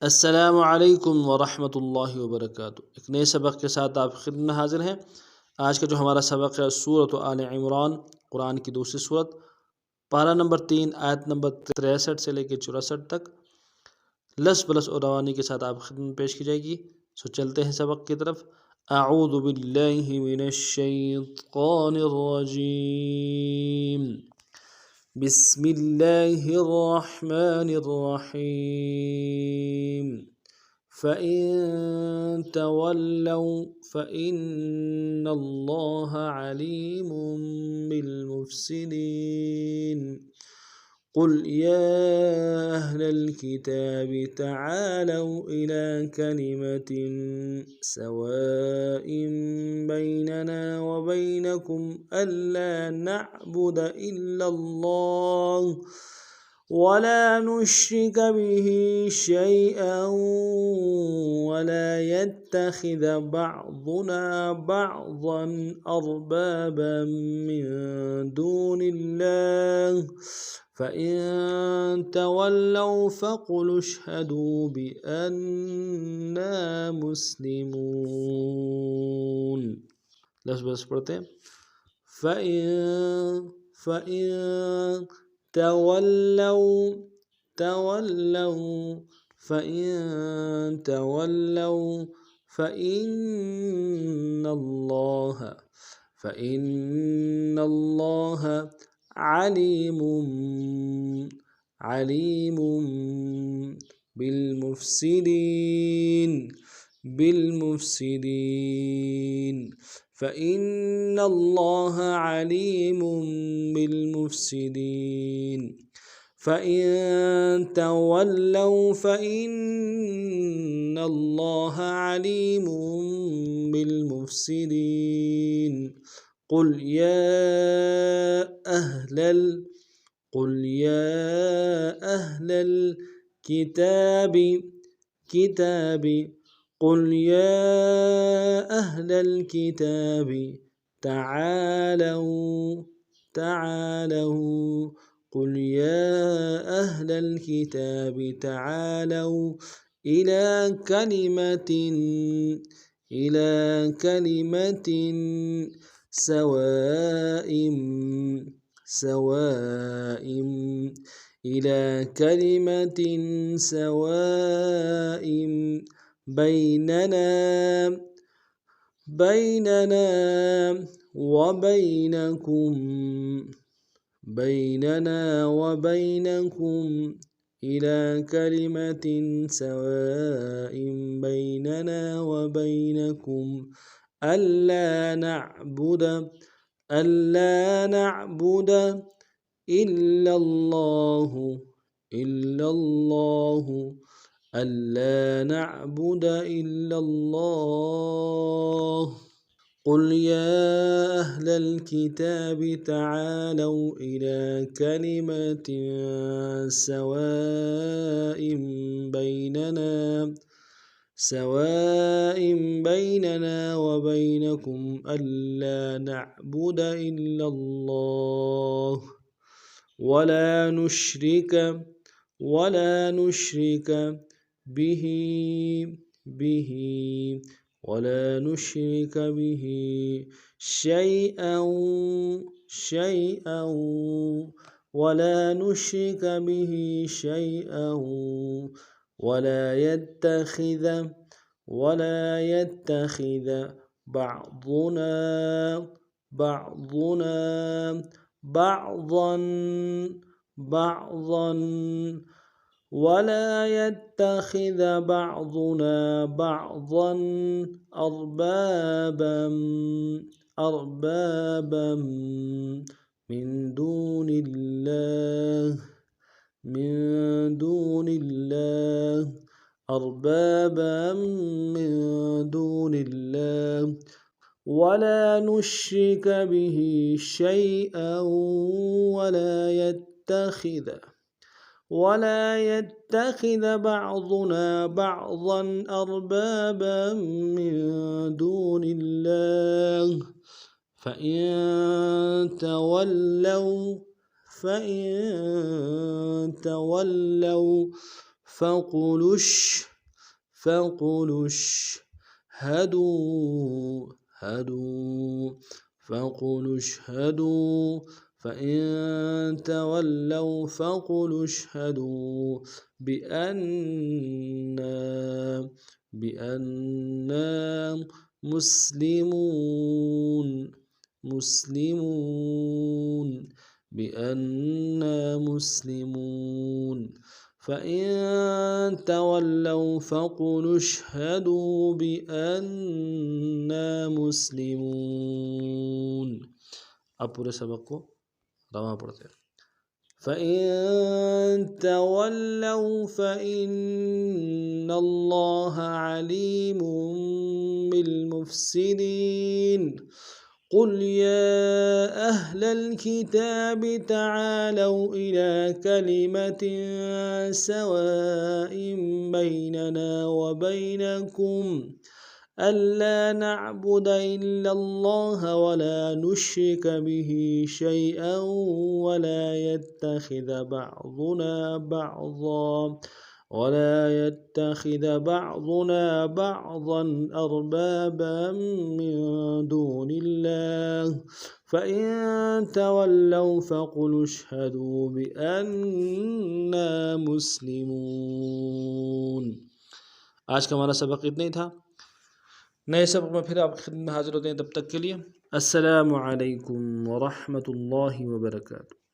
अस्सलामु अलैकुम वरहमतुल्लाहि वबरकातुहू। एक नए सबक के साथ आप खिदमत में हाजिर हैं। आज का जो हमारा सबक है सूरत आल इमरान, कुरान की दूसरी सूरत, पारा नंबर 3 आयत नंबर 63 से लेकर 64 तक लस बलस और रवानी के साथ आप खिदमत पेश की जाएगी। सो चलते हैं सबक की तरफ। अऊज़ु बिल्लाहि मिनश शैतानिर रजीम। बिस्मिल्लाहिर रहमानिर रहीम। फ़इन तवल्लौ फ़इन्नल्लाह अलीमुम बिलमुफ़्सिदीन। क़ुल या अहलल किताबि तआलौ इला कलिमतिन सवाइन बैनना व बैनकुम अल्ला नअबुद इल्लल्लाह वला नुश्रिक बिही शैअन वला यत्तखिज़ बअदुना बअदन अर्बाबन मिन दूनिल्लाह फ़इन तवल्लौ फ़क़ुल अशहदू बिअन्ना मुस्लिमून। लफ्ज़ बस पढ़ते हैं। फ़इन तवल्लौ फ़इन्नल्लाह अलीमुम बिलमुफ़्सिदीन। फ़इन्नल्लाह अलीमुम बिलमुफ़्सिदीन। फ़इन तवल्लौ फ़इन्नल्लाह अलीमुम बिलमुफ़्सिदीन। क़ुल या अहलल किताबि تعالوا إلى كلمة سواء بيننا وبينكم إلى كلمة سواء بيننا وبينكم ألا نعبد إلا الله قل يا أهل الكتاب تعالوا إلى كلمة سواء بيننا وبينكم ألا نعبد إلا الله ولا نشرك به شيئا ولا يتخذ بعضنا بعضا أربابا من دون الله ولا نشرك به شيئا ولا يتخذ بعضنا بعضا أربابا من دون الله فإن تولوا فقل اشهدوا فقل اشهدوا فإن تولوا فقل اشهدوا بأننا مسلمون فإن تولوا فقل اشهدوا بأننا مسلمون. अब पूरे सबक को रवा पढ़ते हैं। فإن تولوا فإن الله عليم بالمفسدين. قل يا أهل الكتاب تعالوا إلى كلمة سواء بيننا وبينكم ألا نعبد إلا الله ولا نشرك به شيئا ولا يتخذ بعضنا بعضا أربابا من دون الله فإن تولوا فقل اشهدوا بأننا مسلمون. आज का हमारा सबक इतना ही था। नए सबक में फिर आपकी खिदमत में हाजिर होते हैं। तब तक के लिए अस्सलामु अलैकुम व रहमतुल्लाहि व बरकातुहू।